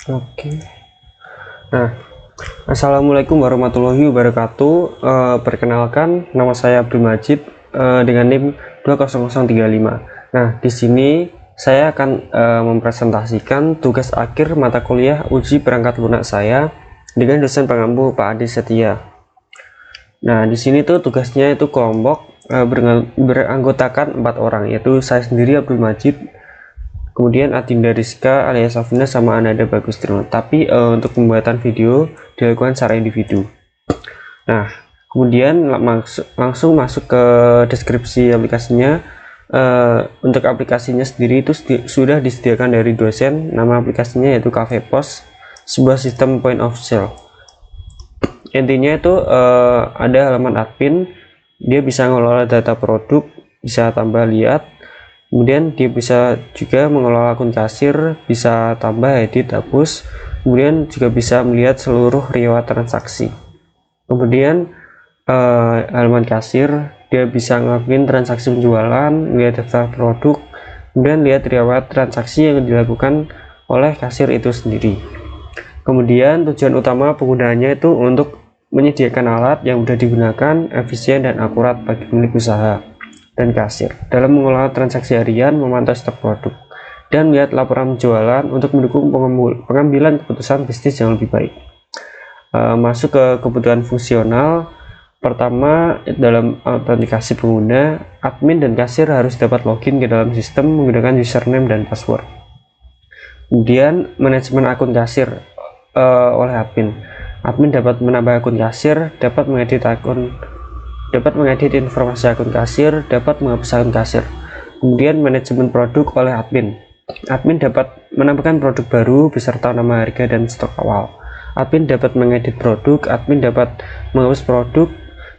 Oke. Nah, assalamualaikum warahmatullahi wabarakatuh. Perkenalkan, nama saya Abdul Majid dengan NIM 20035. Nah, di sini saya akan mempresentasikan tugas akhir mata kuliah uji perangkat lunak saya dengan dosen pengampu Pak Adi Setia. Nah, di sini tuh tugasnya itu kelompok beranggotakan 4 orang, yaitu saya sendiri Abdul Majid, kemudian Adinda Rizka alias Safina, sama Ananda Bagustino. Tapi untuk pembuatan video dilakukan secara individu. Nah, kemudian langsung masuk ke deskripsi aplikasinya. Untuk aplikasinya sendiri itu sudah disediakan dari dosen. Nama aplikasinya yaitu Cafe POS, sebuah sistem point of sale. Intinya itu ada halaman admin, dia bisa mengelola data produk, bisa tambah lihat. Kemudian dia bisa juga mengelola akun kasir, bisa tambah, edit, hapus. Kemudian juga bisa melihat seluruh riwayat transaksi. Kemudian halaman kasir, dia bisa ngelakuin transaksi penjualan, lihat daftar produk, kemudian lihat riwayat transaksi yang dilakukan oleh kasir itu sendiri. Kemudian tujuan utama penggunaannya itu untuk menyediakan alat yang mudah digunakan, efisien dan akurat bagi pemilik usaha dan kasir dalam mengelola transaksi harian, memantau stok produk, dan melihat laporan penjualan untuk mendukung pengambilan keputusan bisnis yang lebih baik. Masuk ke kebutuhan fungsional. Pertama, dalam autentikasi pengguna, admin dan kasir harus dapat login ke dalam sistem menggunakan username dan password. Kemudian manajemen akun kasir oleh admin. Admin dapat menambah akun kasir, dapat mengedit informasi akun kasir, dapat menghapus akun kasir. Kemudian manajemen produk oleh admin. Admin dapat menambahkan produk baru beserta nama, harga, dan stok awal. Admin dapat mengedit produk, admin dapat menghapus produk.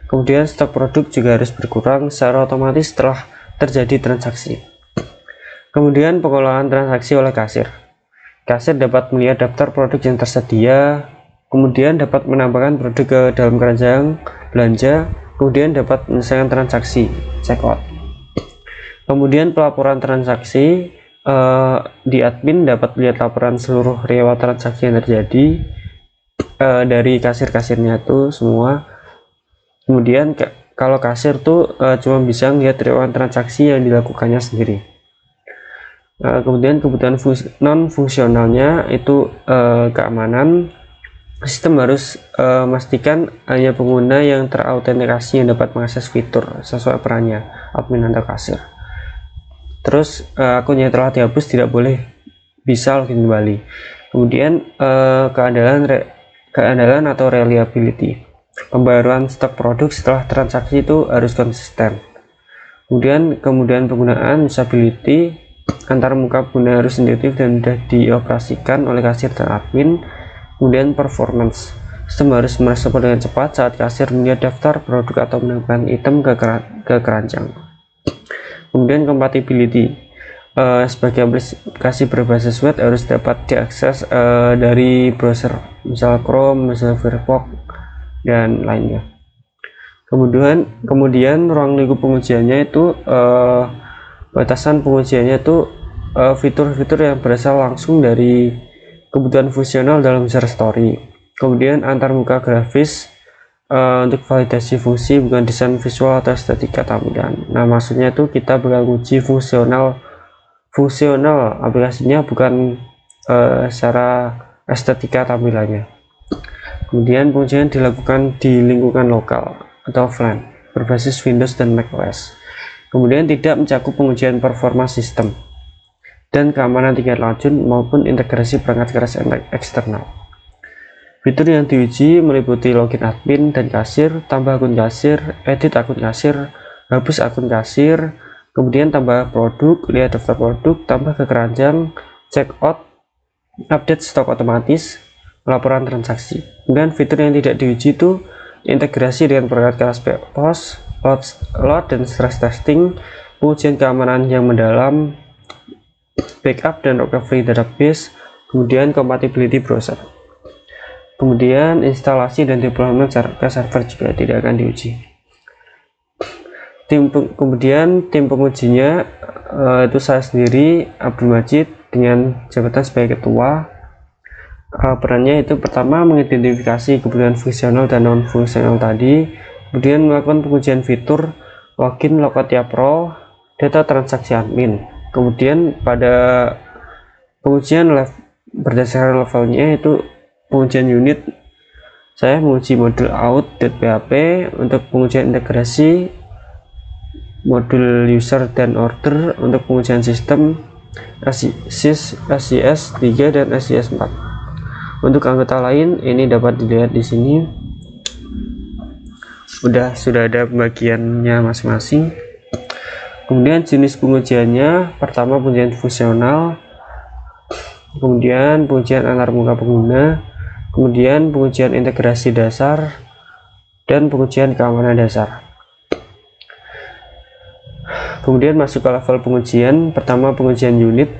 Kemudian stok produk juga harus berkurang secara otomatis setelah terjadi transaksi. Kemudian pengelolaan transaksi oleh kasir. Kasir dapat melihat daftar produk yang tersedia, kemudian dapat menambahkan produk ke dalam keranjang belanja, kemudian dapat menyelesaikan transaksi checkout. Kemudian pelaporan transaksi, di admin dapat melihat laporan seluruh riwayat transaksi yang terjadi dari kasir-kasirnya itu semua. Kemudian kalau kasir tuh cuma bisa melihat riwayat transaksi yang dilakukannya sendiri. Kemudian kebutuhan non fungsionalnya itu keamanan. Sistem harus memastikan hanya pengguna yang terautentikasi yang dapat mengakses fitur sesuai perannya, admin atau kasir. Terus akun yang telah dihapus tidak boleh bisa login kembali. Kemudian keandalan atau reliability. Pembaruan stok produk setelah transaksi itu harus konsisten. Kemudian penggunaan usability, antar muka pengguna harus sensitif dan mudah dioperasikan oleh kasir dan admin. Kemudian performance, sistem harus merespon dengan cepat saat kasir melihat daftar produk atau menambahkan item ke keranjang. Kemudian compatibility, sebagai aplikasi berbasis web harus dapat diakses dari browser, misal Chrome, misal Firefox, dan lainnya. Kemudian ruang lingkup pengujiannya itu batasan pengujiannya itu fitur-fitur yang berasal langsung dari kebutuhan fungsional dalam user story. Kemudian antar muka grafis untuk validasi fungsi, bukan desain visual atau estetika tampilan. Nah, maksudnya itu kita bakal uji fungsional aplikasinya, bukan secara estetika tampilannya. Kemudian pengujian dilakukan di lingkungan lokal atau offline berbasis Windows dan macOS. Kemudian tidak mencakup pengujian performa sistem dan keamanan tingkat lanjut maupun integrasi perangkat keras eksternal. Fitur yang diuji meliputi login admin dan kasir, tambah akun kasir, edit akun kasir, hapus akun kasir, kemudian tambah produk, lihat daftar produk, tambah ke keranjang, checkout, update stok otomatis, laporan transaksi. Kemudian fitur yang tidak diuji itu integrasi dengan perangkat keras POS, load dan stress testing, pengujian keamanan yang mendalam, backup dan recovery database, kemudian compatibility browser. Kemudian instalasi dan deployment ke server juga tidak akan diuji. Kemudian tim pengujinya itu saya sendiri, Abdul Majid, dengan jabatan sebagai ketua. Perannya itu pertama mengidentifikasi kebutuhan fungsional dan non fungsional tadi, kemudian melakukan pengujian fitur login logout tiap role, data transaksi admin. Kemudian pada pengujian berdasarkan levelnya itu pengujian unit, saya menguji modul out.php. Untuk pengujian integrasi modul user dan order. Untuk pengujian sistem SIS 3 dan SIS 4. Untuk anggota lain ini dapat dilihat di sini sudah ada pembagiannya masing-masing. Kemudian jenis pengujiannya, pertama pengujian fungsional, kemudian pengujian antarmuka pengguna, kemudian pengujian integrasi dasar, dan pengujian keamanan dasar. Kemudian masuk ke level pengujian. Pertama pengujian unit,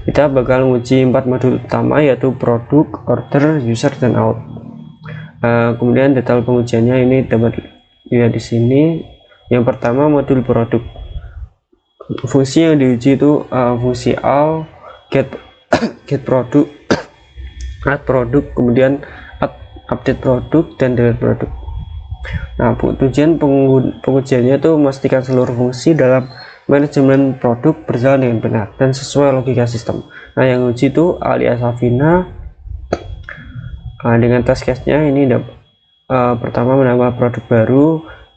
kita bakal menguji 4 modul utama, yaitu produk, order, user, dan out. Kemudian detail pengujiannya ini dapat dilihat di sini. Yang pertama modul produk, fungsi yang diuji itu fungsi all, get produk, add produk, kemudian update produk, dan delete produk. Nah, tujuan pengujiannya itu memastikan seluruh fungsi dalam manajemen produk berjalan dengan benar dan sesuai logika sistem. Nah, yang uji itu alias Safina. Dengan test case-nya ini pertama menambah produk baru,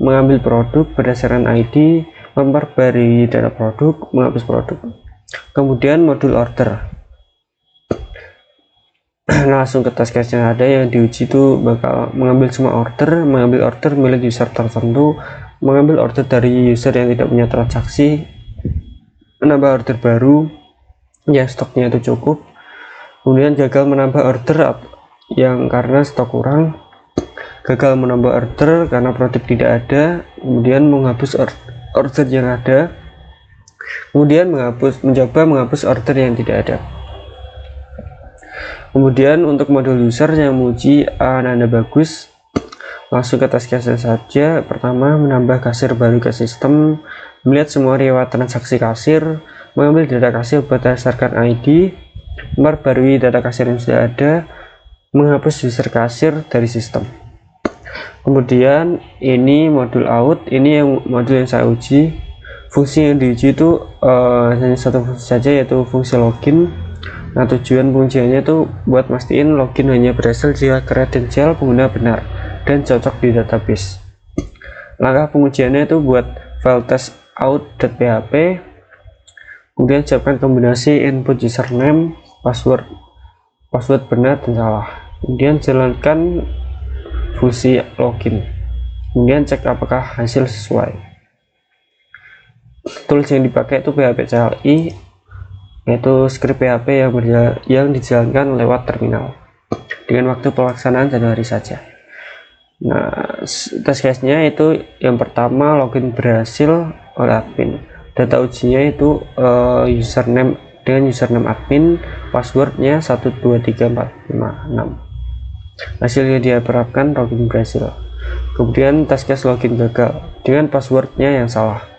mengambil produk berdasarkan ID, memperbarui data produk, menghapus produk. Kemudian modul order. Nah, langsung ke test case-nya ada yang diuji itu bakal mengambil semua order, mengambil order milik user tertentu, mengambil order dari user yang tidak punya transaksi, menambah order baru yang stoknya itu cukup, kemudian gagal menambah order yang karena stok kurang, gagal menambah order karena produk tidak ada, kemudian menghapus order yang ada, kemudian mencoba menghapus order yang tidak ada. Kemudian untuk modul user yang menguji nanda bagus, langsung ke test case saja. Pertama menambah kasir baru ke sistem, melihat semua riwayat transaksi kasir, mengambil data kasir berdasarkan ID, memperbarui data kasir yang sudah ada, menghapus user kasir dari sistem. Kemudian ini modul out, ini yang modul yang saya uji. Fungsi yang diuji itu hanya satu fungsi saja, yaitu fungsi login. Nah, tujuan pengujiannya itu buat mastiin login hanya berhasil jika kredensial pengguna benar dan cocok di database. Langkah pengujiannya itu buat file test out.php, kemudian siapkan kombinasi input username, password benar dan salah, kemudian jalankan fungsi login, kemudian cek apakah hasil sesuai. Tools yang dipakai itu PHP CLI, yaitu script PHP yang dijalankan lewat terminal dengan waktu pelaksanaan 1 hari saja. Nah, test case-nya itu yang pertama login berhasil oleh admin. Data ujinya itu username dengan username admin, passwordnya 123456. Hasilnya diharapkan login berhasil. Kemudian test case login gagal dengan passwordnya yang salah.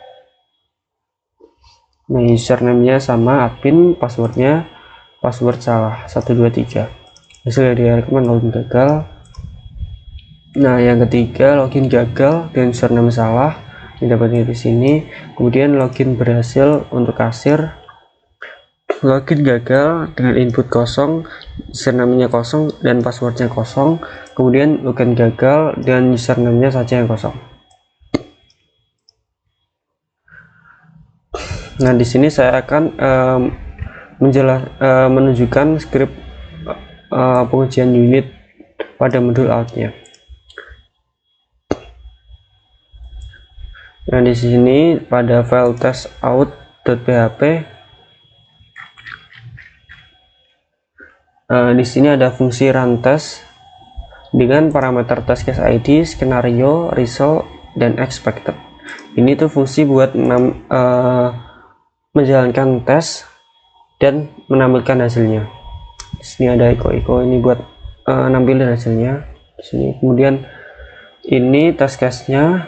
Nah, username-nya sama admin, password salah 123. Hasilnya diharapkan login gagal. Nah, yang ketiga login gagal dengan username salah, ini dapat di sini. Kemudian login berhasil untuk kasir, login gagal dengan input kosong, username-nya kosong dan passwordnya kosong. Kemudian login gagal dan username-nya saja yang kosong. Nah, di sini saya akan menunjukkan script pengujian unit pada modul out-nya. Nah, di sini pada file test out.php, di sini ada fungsi run test dengan parameter test case ID, skenario, result, dan expected. Ini tuh fungsi buat menjalankan tes dan menampilkan hasilnya. Di sini ada echo ini buat nampilin hasilnya di sini. Kemudian ini test case-nya.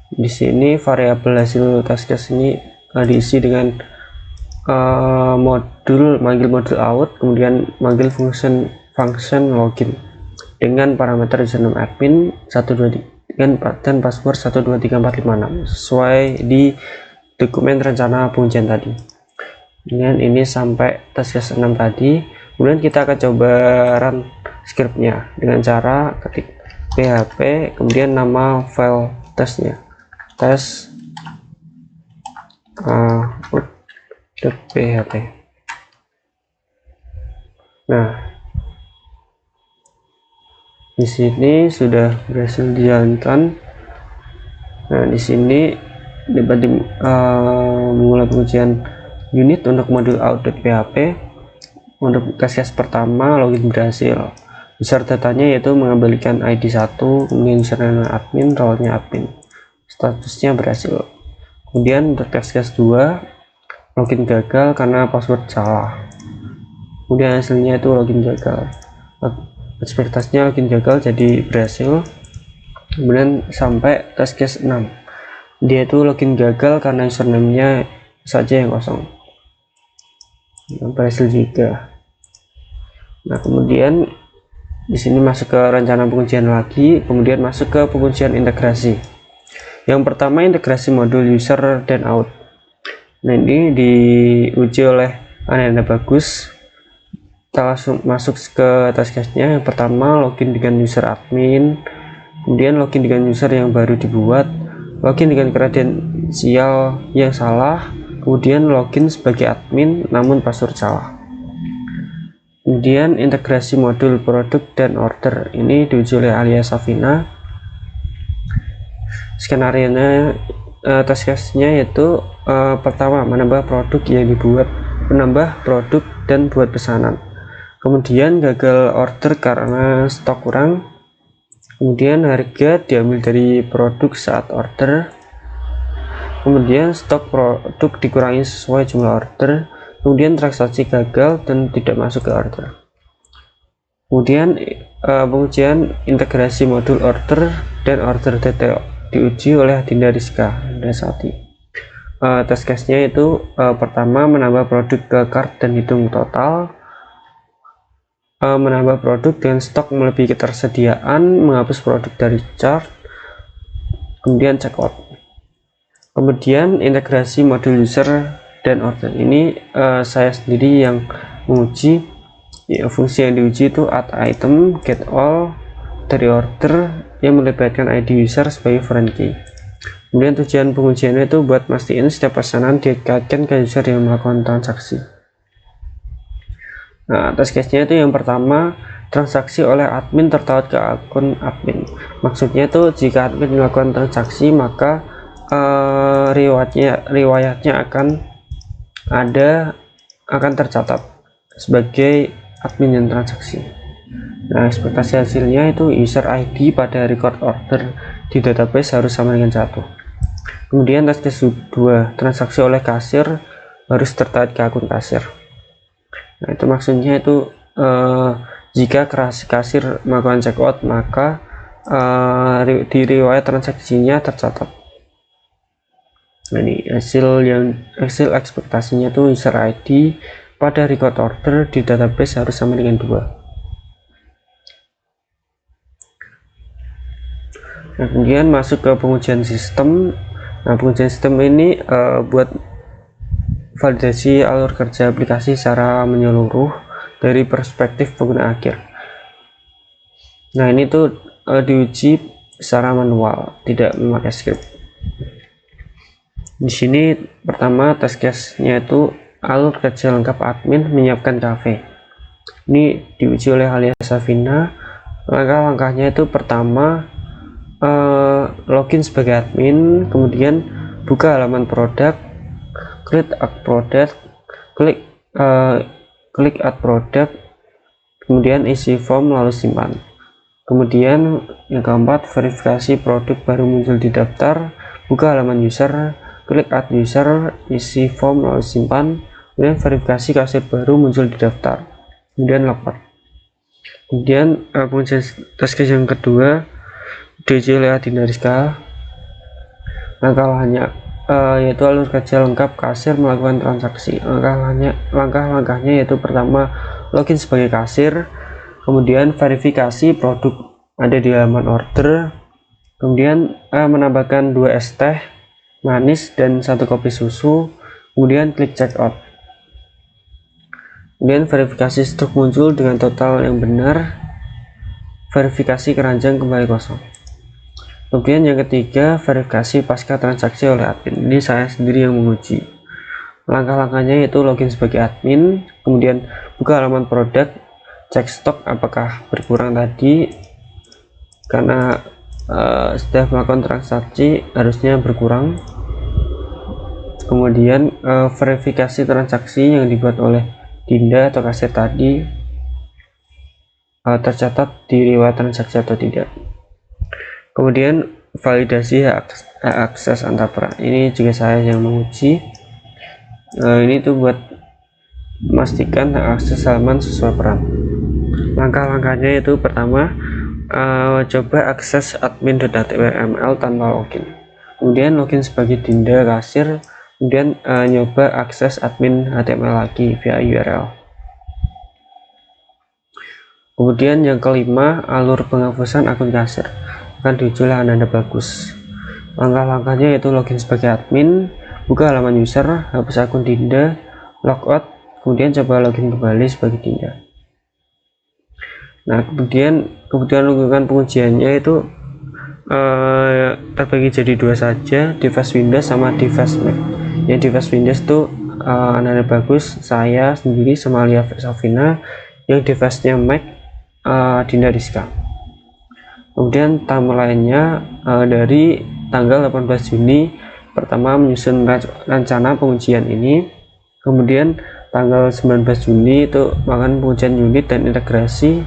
Di sini variabel hasil test case ini diisi dengan manggil modul out, kemudian manggil function login dengan parameter username admin 123 dan password 123456 sesuai di dokumen rencana pengujian tadi. Dengan ini sampai tes case 6 tadi, kemudian kita akan coba run scriptnya dengan cara ketik php kemudian nama file tesnya tes .php. Nah, di sini sudah berhasil dijalankan. Nah, di sini dapat memulai pengujian unit untuk modul out.php. Untuk case pertama login berhasil. User datanya yaitu mengembalikan ID 1, kemudian username admin, role-nya admin. Statusnya berhasil. Kemudian untuk case 2 login gagal karena password salah. Kemudian hasilnya itu login gagal. Ekspektasinya login gagal jadi berhasil. Kemudian sampai tes case 6. Dia itu login gagal karena username-nya saja yang kosong. Berhasil juga. Nah, kemudian di sini masuk ke rencana pengujian lagi, kemudian masuk ke pengujian integrasi. Yang pertama integrasi modul user dan out. Nah, ini diuji oleh Ananda Bagus. Kita langsung masuk ke task case-nya. Yang pertama login dengan user admin, kemudian login dengan user yang baru dibuat, login dengan kredensial yang salah, kemudian login sebagai admin namun password salah. Kemudian integrasi modul produk dan order, ini diuji oleh Alia Safina. Skenario-nya task case-nya yaitu pertama menambah produk dan buat pesanan. Kemudian gagal order karena stok kurang. Kemudian harga diambil dari produk saat order. Kemudian stok produk dikurangi sesuai jumlah order. Kemudian transaksi gagal dan tidak masuk ke order. Kemudian pengujian integrasi modul order dan order detail diuji oleh Dinda Rizka Dasati. Test case-nya itu pertama menambah produk ke cart dan hitung total, menambah produk dengan stok melebihi ketersediaan, menghapus produk dari chart, kemudian checkout. Kemudian integrasi modul user dan order, ini saya sendiri yang menguji. Fungsi yang diuji itu add item, get all dari order yang melibatkan ID user sebagai foreign key. Kemudian tujuan pengujiannya itu buat mastiin setiap pesanan dikaitkan ke user yang melakukan transaksi. Nah, test case-nya itu yang pertama, transaksi oleh admin tertaut ke akun admin. Maksudnya itu jika admin melakukan transaksi maka riwayatnya akan tercatat sebagai admin yang transaksi. Nah, ekspektasi hasilnya itu user ID pada record order di database harus sama dengan 1. Kemudian tes case 2, transaksi oleh kasir harus terkait ke akun kasir. Nah, itu maksudnya itu jika kasir melakukan checkout maka di riwayat transaksinya tercatat. Nah, ini hasil ekspektasinya itu user ID pada record order di database harus sama dengan 2. Nah, kemudian masuk ke pengujian sistem. Nah, pengujian sistem ini buat validasi alur kerja aplikasi secara menyeluruh dari perspektif pengguna akhir. Nah, ini tuh diuji secara manual, tidak memakai script. Di sini pertama test case-nya itu alur kerja lengkap admin menyiapkan cafe. Ini diuji oleh Alia Safina. Langkah-langkahnya itu pertama login sebagai admin, kemudian buka halaman produk, klik add product, kemudian isi form lalu simpan. Kemudian yang keempat, verifikasi produk baru muncul di daftar, buka halaman user, klik add user, isi form lalu simpan. Kemudian verifikasi kasir baru muncul di daftar, kemudian login. Kemudian pengujian test case yang kedua diuji oleh Dinda Rizka. Langkah-langkahnya yaitu alur kerja lengkap kasir melakukan transaksi. Langkah-langkahnya yaitu pertama login sebagai kasir, kemudian verifikasi produk ada di halaman order, kemudian menambahkan 2 es teh manis dan 1 kopi susu, kemudian klik checkout. Kemudian verifikasi stok muncul dengan total yang benar, verifikasi keranjang kembali kosong. Kemudian yang ketiga, verifikasi pasca transaksi oleh admin. Ini saya sendiri yang menguji. Langkah-langkahnya yaitu login sebagai admin, kemudian buka halaman produk, cek stok apakah berkurang tadi, karena sudah melakukan transaksi harusnya berkurang. Kemudian verifikasi transaksi yang dibuat oleh Dinda atau kasir tadi tercatat di riwayat transaksi atau tidak. Kemudian validasi hak akses antar peran. Ini juga saya yang menguji. Ini tuh buat memastikan hak akses halaman sesuai peran. Langkah-langkahnya itu pertama, coba akses admin.html tanpa login, kemudian login sebagai Dinda kasir, kemudian nyoba akses admin HTML lagi via URL. Kemudian yang kelima, alur penghapusan akun kasir akan diuji Ananda bagus. Langkah-langkahnya yaitu login sebagai admin, buka halaman user, hapus akun Dinda, logout, kemudian coba login kembali sebagai Dinda. Nah, kemudian lingkungan pengujiannya itu terbagi jadi 2 saja, device Windows sama device Mac. Yang device Windows itu Ananda bagus, saya sendiri sama Lia Safina. Yang device-nya Mac Dinda Rizka. Kemudian timelinenya dari tanggal 18 Juni pertama menyusun rencana pengujian ini, kemudian tanggal 19 Juni itu melakukan pengujian unit dan integrasi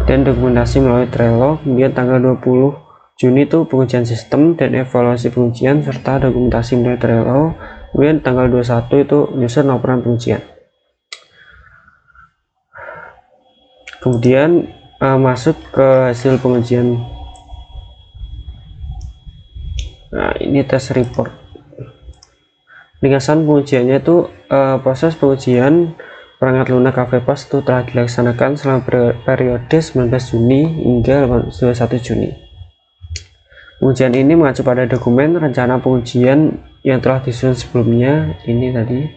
dan dokumentasi melalui Trello. Kemudian tanggal 20 Juni itu pengujian sistem dan evaluasi pengujian serta dokumentasi melalui Trello. Kemudian tanggal 21 itu menyusun laporan pengujian. Kemudian masuk ke hasil pengujian. Nah, ini tes report. Ringkasan pengujiannya itu proses pengujian perangkat lunak KVPOS itu telah dilaksanakan selama periode 19 Juni hingga 21 Juni. Pengujian ini mengacu pada dokumen rencana pengujian yang telah disusun sebelumnya, ini tadi.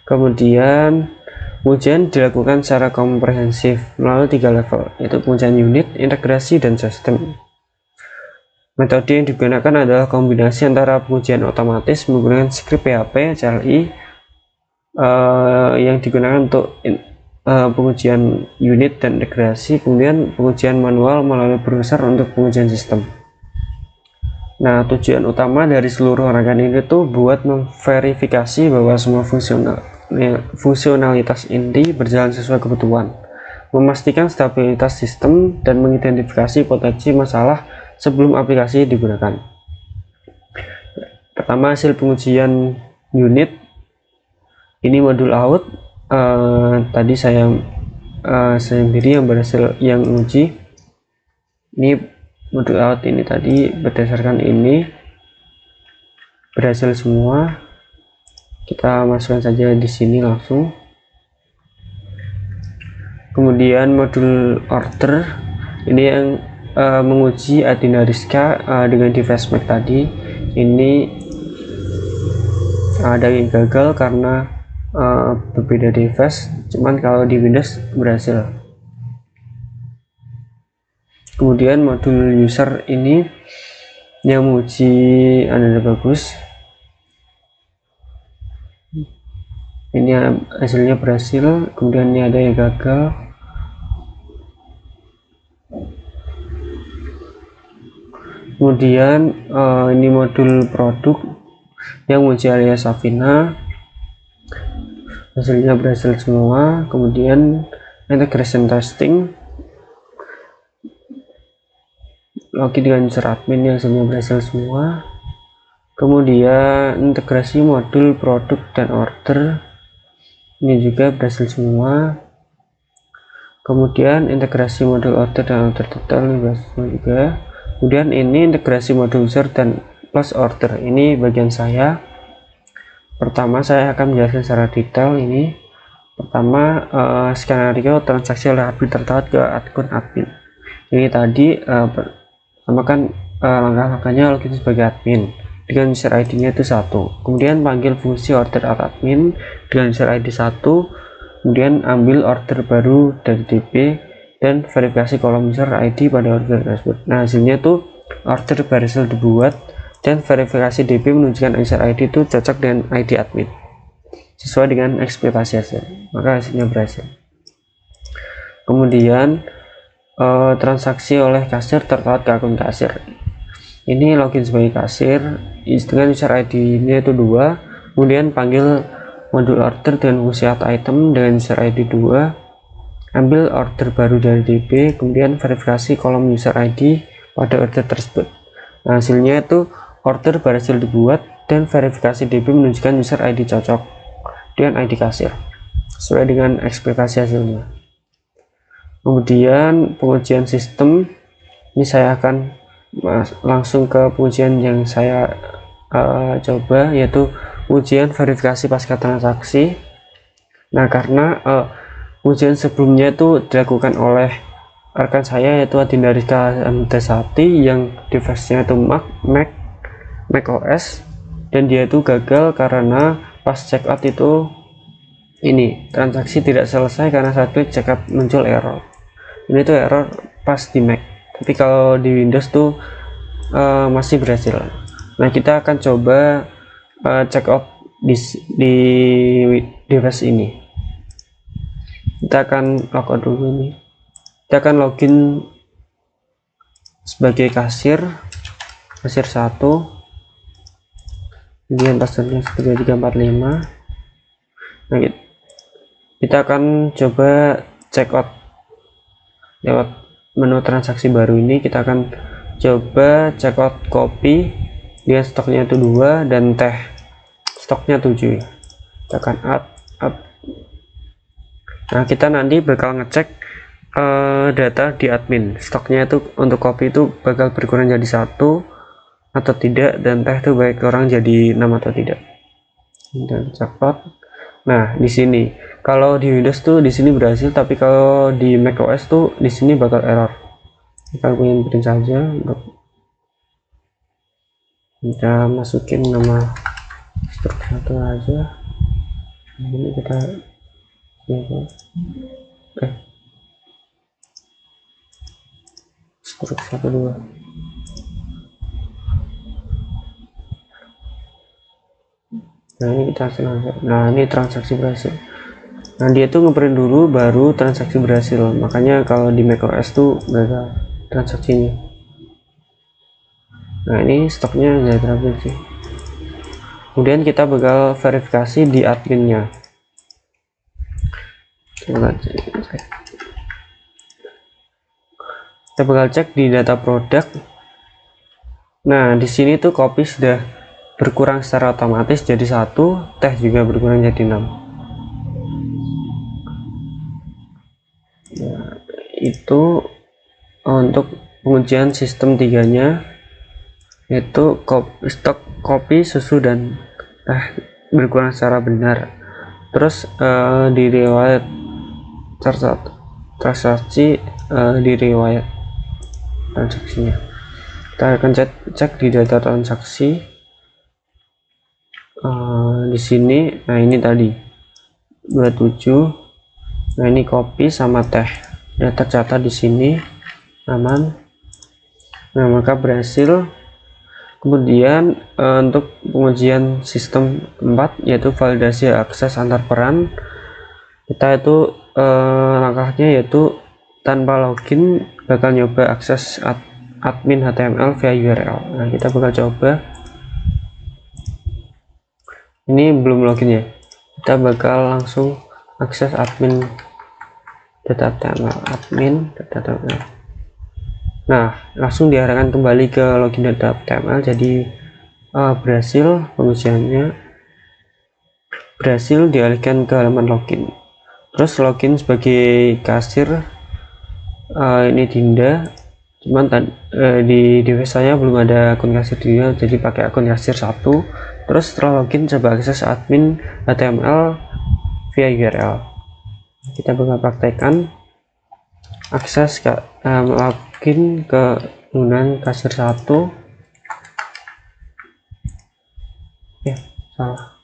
Kemudian pengujian dilakukan secara komprehensif melalui 3 level, yaitu pengujian unit, integrasi, dan sistem. Metode yang digunakan adalah kombinasi antara pengujian otomatis menggunakan script PHP CLI yang digunakan untuk pengujian unit dan integrasi, kemudian pengujian manual melalui browser untuk pengujian sistem. Nah, tujuan utama dari seluruh rangkaian ini tuh buat memverifikasi bahwa semua fungsionalitas inti berjalan sesuai kebutuhan, memastikan stabilitas sistem, dan mengidentifikasi potensi masalah sebelum aplikasi digunakan. Pertama, hasil pengujian unit. Ini modul out, tadi saya sendiri yang berhasil yang uji. Ini modul out ini tadi berdasarkan ini berhasil semua. Kita masukkan saja di sini langsung. Kemudian modul order ini yang menguji Dinda Rizka dengan device Mac tadi. Ini ada yang gagal karena berbeda device, cuman kalau di Windows berhasil. Kemudian modul user ini yang menguji Ananda bagus, ini hasilnya berhasil. Kemudian ini ada yang gagal. Kemudian ini modul produk yang menguji Lia Safina, hasilnya berhasil semua. Kemudian integration testing, login dengan user admin, yang hasilnya berhasil semua. Kemudian integrasi modul produk dan order, ini juga berhasil semua. Kemudian integrasi modul order dan order detail, ini berhasil semua juga. Kemudian ini integrasi modul user dan plus order. Ini bagian saya. Pertama saya akan menjelaskan secara detail ini. Pertama, skenario transaksi oleh admin tertarik ke akun admin. Ini tadi pertama kan langkah-langkahnya login sebagai admin dengan user ID-nya itu 1. Kemudian panggil fungsi order admin dengan user ID 1. Kemudian ambil order baru dari DP dan verifikasi kolom user ID pada order tersebut. Nah, hasilnya tuh order berhasil dibuat dan verifikasi DP menunjukkan user ID itu cocok dengan ID admin sesuai dengan ekspektasi hasil, maka hasilnya berhasil. Kemudian transaksi oleh kasir tertarik ke akun kasir. Ini login sebagai kasir dengan user ID-nya itu 2. Kemudian panggil modul order dengan fungsi add item dengan user ID 2. Ambil order baru dari DP, kemudian verifikasi kolom user ID pada order tersebut. Nah, hasilnya itu order berhasil dibuat dan verifikasi DP menunjukkan user ID cocok dengan ID kasir sesuai dengan ekspektasi hasilnya. Kemudian pengujian sistem, ini saya akan langsung ke pengujian yang saya coba, yaitu ujian verifikasi pasca transaksi. Nah, karena ujian sebelumnya itu dilakukan oleh rekan saya, yaitu Adinda Rizka Desati, yang device-nya itu Mac OS, dan dia itu gagal karena pas check out itu ini transaksi tidak selesai karena saat klik check out muncul error. Ini tuh error pas di Mac, tapi kalau di Windows tuh masih berhasil. Nah, kita akan coba check out di device ini. Kita akan logout dulu nih. Kita akan login sebagai kasir 1, kemudian passwordnya sebagai 345. Nah, kita akan coba check out lewat menu transaksi baru ini. Kita akan coba check out kopi, dia stoknya itu 2 dan teh stoknya 7. Kita akan add. Nah, kita nanti bakal ngecek data di admin, stoknya itu untuk kopi itu bakal berkurang jadi 1 atau tidak, dan teh itu baik orang jadi 6 atau tidak. Dan check out. Nah, di sini kalau di Windows tuh di sini berhasil, tapi kalau di macOS tuh di sini bakal error. Kita ingin print saja untuk kita masukin nama struk 1 aja. Ini kita struk 1 2. Nah, ini kita langsung. Nah, ini transaksi berhasil. Nah, dia tuh ngeprint dulu baru transaksi berhasil, makanya kalau di macOS tuh gagal transaksinya. Nah, ini stoknya nggak terakhir sih. Kemudian kita bakal verifikasi di adminnya. Kita bakal cek di data produk. Nah, di sini tuh kopi sudah berkurang secara otomatis jadi 1, teh juga berkurang jadi 6. Nah, itu untuk pengujian sistem 3-nya, yaitu stok kopi, susu, dan teh berkurang secara benar. Terus di riwayat transaksi, di riwayat transaksinya kita akan cek di data transaksi. Di sini, nah ini tadi 27. Nah, ini kopi sama teh udah tercatat di sini, aman. Nah, maka berhasil. Kemudian untuk pengujian sistem 4, yaitu validasi akses antar peran, kita itu langkahnya yaitu tanpa login bakal nyoba akses admin HTML via URL. Nah, kita bakal coba. Ini belum login ya, kita bakal langsung akses admin data HTML, admin data HTML. Nah, langsung diarahkan kembali ke login data HTML. Jadi berhasil pengujiannya, berhasil dialihkan ke halaman login. Terus login sebagai kasir, ini Dinda, Cuman di device saya belum ada akun kasir 2, jadi pakai akun kasir 1. Terus setelah login coba akses admin HTML via URL. Kita bakal praktekkan akses login ke penggunaan kasir 1. Ya, salah.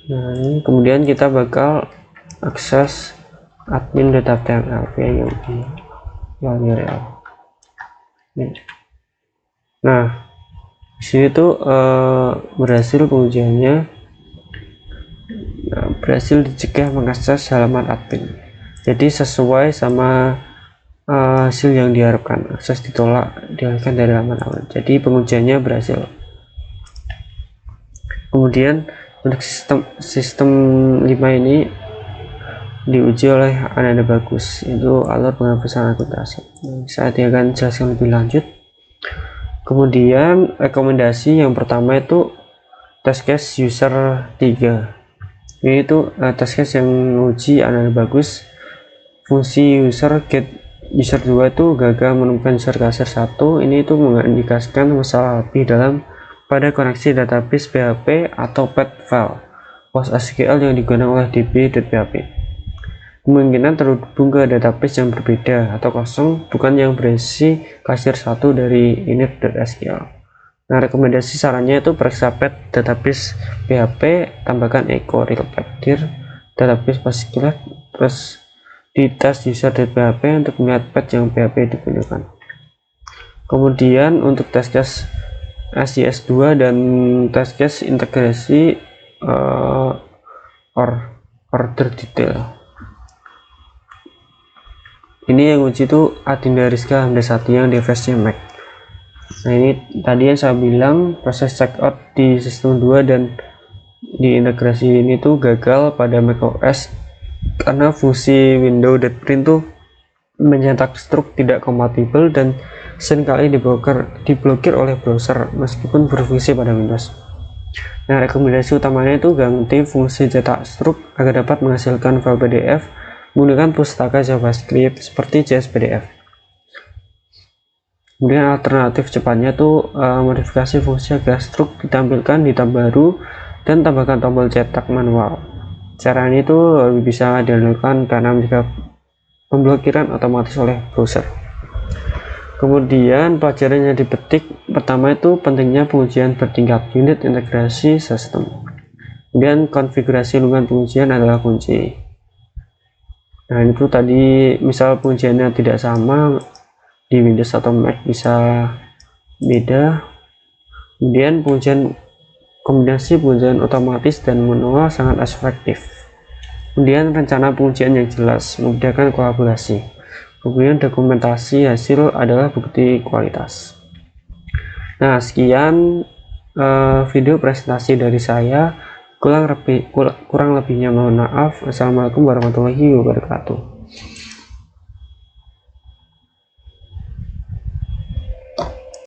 Nah, ini kemudian kita bakal akses admin.html via URL. Nah, di sini tuh berhasil pengujiannya. Nah, berhasil dicegah mengakses halaman admin. Jadi sesuai sama hasil yang diharapkan, akses ditolak dialihkan dari halaman awal. Jadi pengujiannya berhasil. Kemudian untuk sistem 5 ini diuji oleh Ananda Bagus, itu alur penghapusan akuntansi. Saya akan jelaskan lebih lanjut. Kemudian rekomendasi yang pertama itu test case user 3. Ini itu test case yang menguji Ananda Bagus. Fungsi user get user 2 itu gagal menemukan user kasir 1. Ini itu mengindikasikan masalah lebih dalam pada koneksi database PHP atau PET file PostgreSQL yang digunakan oleh db.php. Kemungkinan terhubung ke database yang berbeda atau kosong, bukan yang berisi kasir 1 dari init.sql. Nah, rekomendasi sarannya itu periksa PET database PHP, tambahkan echo real-pad dir database PostgreSQL, terus di tes user.php untuk melihat PET yang PHP digunakan. Kemudian untuk test case SIS2 dan test case integrasi order detail. Ini yang uji itu Adinda Rizka Hamdasati yang device Mac. Nah, ini tadi yang saya bilang proses checkout di sistem 2 dan di integrasi ini tuh gagal pada macOS karena fungsi window.print tuh mencetak struk tidak kompatibel dan seringkali diblokir oleh browser meskipun berfungsi pada Windows. Nah, rekomendasi utamanya itu ganti fungsi cetak struk agar dapat menghasilkan file PDF menggunakan pustaka JavaScript seperti JSPDF. Kemudian alternatif cepatnya tuh modifikasi fungsi agar struk ditampilkan di tab baru dan tambahkan tombol cetak manual. Cara ini tuh lebih bisa dilakukan karena mencegah pemblokiran otomatis oleh browser. Kemudian pelajaran yang dipetik pertama itu pentingnya pengujian bertingkat unit integrasi sistem. Kemudian konfigurasi lingkungan pengujian adalah kunci. Nah, itu tadi misal pengujiannya tidak sama di Windows atau Mac bisa beda. Kemudian kombinasi pengujian otomatis dan manual sangat efektif. Kemudian rencana pengujian yang jelas memudahkan kolaborasi. Kemudian dokumentasi hasil adalah bukti kualitas. Nah, sekian video presentasi dari saya. Kurang lebihnya mohon maaf. Assalamualaikum warahmatullahi wabarakatuh.